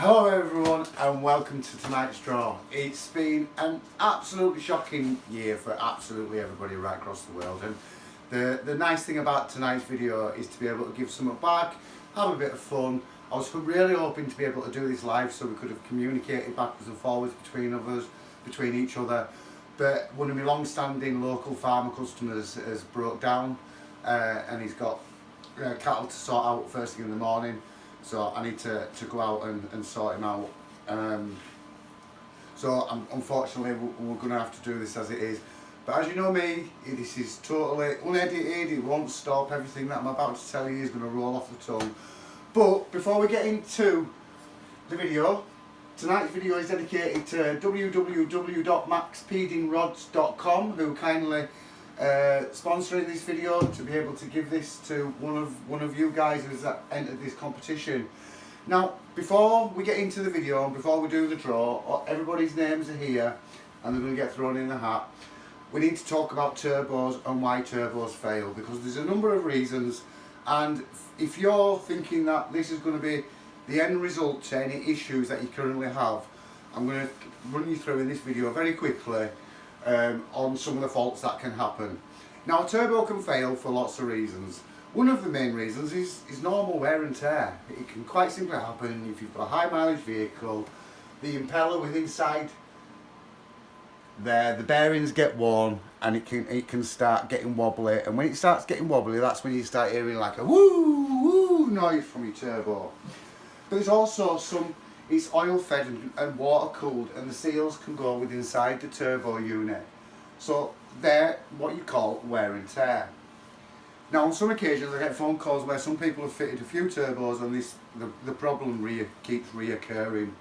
Hello everyone and welcome to tonight's draw. It's been an absolutely shocking year for absolutely everybody right across the world, and the nice thing about tonight's video is to be able to give something back, have a bit of fun. I was really hoping to be able to do this live so we could have communicated backwards and forwards between each other, but one of my long-standing local farmer customers has broke down and he's got cattle to sort out first thing in the morning. So I need to go out and sort him out. Unfortunately we're going to have to do this as it is. But as you know me, this is totally unedited, it won't stop. Everything that I'm about to tell you is going to roll off the tongue. But before we get into the video, tonight's video is dedicated to www.maxpedingrods.com, who kindly sponsoring this video to be able to give this to one of you guys who's entered this competition. Now, before we get into the video and before we do the draw, everybody's names are here and they're going to get thrown in the hat. We need to talk about turbos and why turbos fail, because there's a number of reasons, and if you're thinking that this is going to be the end result to any issues that you currently have, I'm going to run you through in this video very quickly on some of the faults that can happen. Now, a turbo can fail for lots of reasons. One of the main reasons is normal wear and tear. It can quite simply happen if you've got a high mileage vehicle, the impeller with inside there, the bearings get worn and it can start getting wobbly, and when it starts getting wobbly, that's when you start hearing like a woo woo noise from your turbo. But there's also it's oil fed and water cooled, and the seals can go with inside the turbo unit. So they're what you call wear and tear. Now, on some occasions I get phone calls where some people have fitted a few turbos and the problem keeps reoccurring.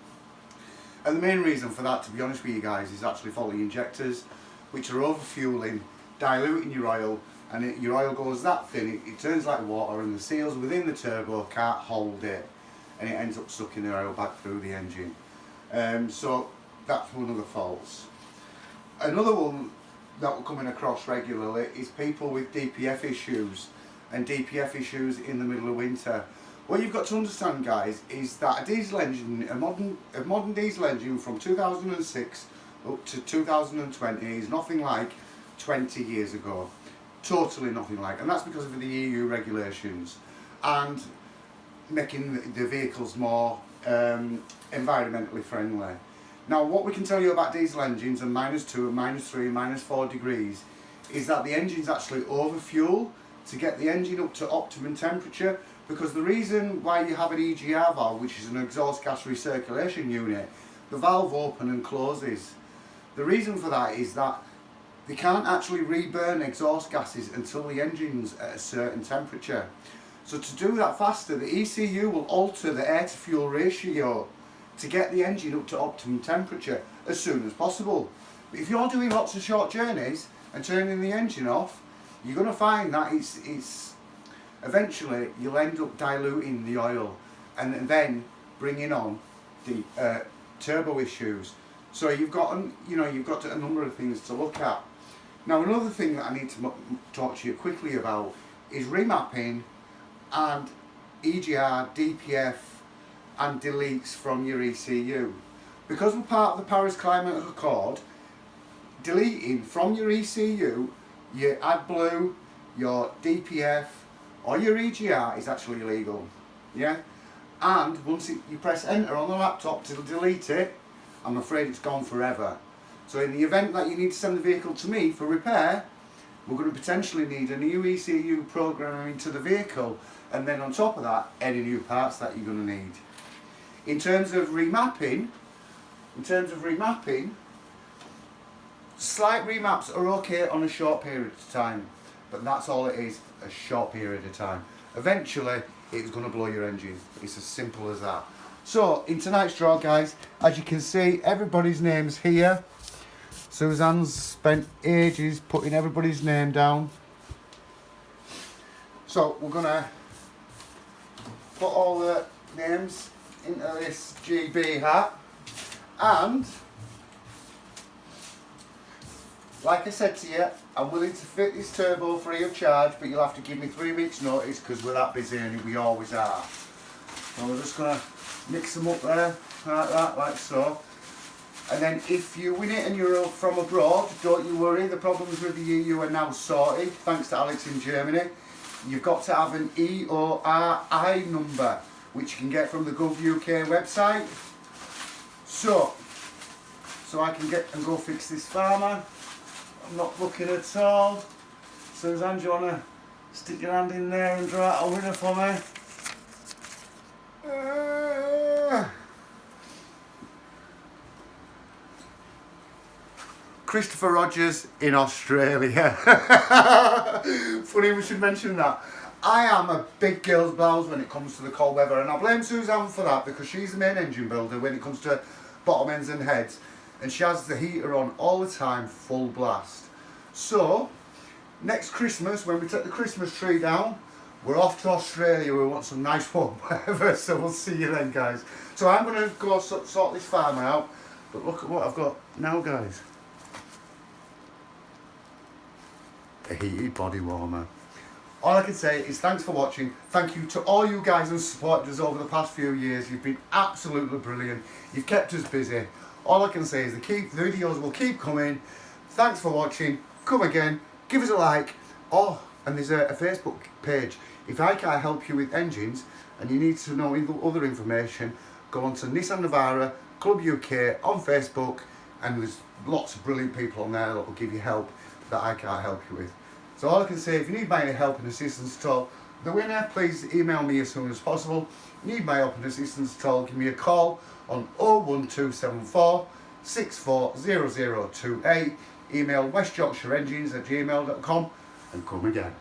And the main reason for that, to be honest with you guys, is actually faulty injectors, which are overfueling, diluting your oil, and your oil goes that thin, it turns like water, and the seals within the turbo can't hold it, and it ends up sucking the oil back through the engine. So that's one of the faults. Another one that we're coming across regularly is people with DPF issues, and DPF issues in the middle of winter. What you've got to understand, guys, is that a diesel engine, a modern diesel engine from 2006 up to 2020 is nothing like 20 years ago. Totally nothing like, and that's because of the EU regulations and making the vehicles more environmentally friendly. Now, what we can tell you about diesel engines and -2 and -3 and -4 degrees is that the engines actually overfuel to get the engine up to optimum temperature, because the reason why you have an EGR valve, which is an exhaust gas recirculation unit, the valve opens and closes. The reason for that is that they can't actually reburn exhaust gases until the engine's at a certain temperature. So to do that faster, the ECU will alter the air to fuel ratio to get the engine up to optimum temperature as soon as possible. But if you're doing lots of short journeys and turning the engine off, you're going to find that it's eventually you'll end up diluting the oil and then bringing on the turbo issues. So you've got a number of things to look at. Now, another thing that I need to talk to you quickly about is remapping and EGR, DPF and deletes from your ECU. Because we're part of the Paris Climate Accord, deleting from your ECU your AdBlue, your DPF or your EGR is actually illegal. Yeah? And once you press enter on the laptop to delete it, I'm afraid it's gone forever. So in the event that you need to send the vehicle to me for repair, we're going to potentially need a new ECU programming into the vehicle, and then on top of that, any new parts that you're going to need. In terms of remapping, slight remaps are okay on a short period of time, but that's all it is, a short period of time. Eventually, it's going to blow your engine. It's as simple as that. So, in tonight's draw, guys, as you can see, everybody's name's here. Suzanne's spent ages putting everybody's name down. So, we're going to put all the names into this GB hat, and like I said to you, I'm willing to fit this turbo free of charge, but you'll have to give me 3 weeks notice because we're that busy and we always are. So we're just going to Mix them up there, like that, like so. And then if you win it and you're from abroad, don't you worry, the problems with the EU are now sorted, thanks to Alex in Germany. You've got to have an EORI number, which you can get from the Gov.uk website. So I can get and go fix this farmer. I'm not looking at all. Suzanne, do you want to stick your hand in there and draw out a winner for me? Christopher Rogers in Australia. Funny we should mention that. I am a big girl's blouse when it comes to the cold weather, and I blame Suzanne for that because she's the main engine builder when it comes to bottom ends and heads, and she has the heater on all the time, full blast. So next Christmas, when we take the Christmas tree down, we're off to Australia. We want some nice warm weather, so we'll see you then, guys. So I'm going to go sort this farmer out, but look at what I've got now, guys. A heated body warmer. All I can say is thanks for watching. Thank you to all you guys who supported us over the past few years. You've been absolutely brilliant. You've kept us busy. All I can say is the videos will keep coming. Thanks for watching. Come again. Give us a like. Oh, and there's a Facebook page. If I can't help you with engines and you need to know other information, go on to Nissan Navara Club UK on Facebook, and there's lots of brilliant people on there that will give you help that I can't help you with. So all I can say, if you need my help and assistance at all, the winner, please email me as soon as possible. Need my help and assistance at all, give me a call on 01274 640028. Email westyorkshireengines@gmail.com and come again.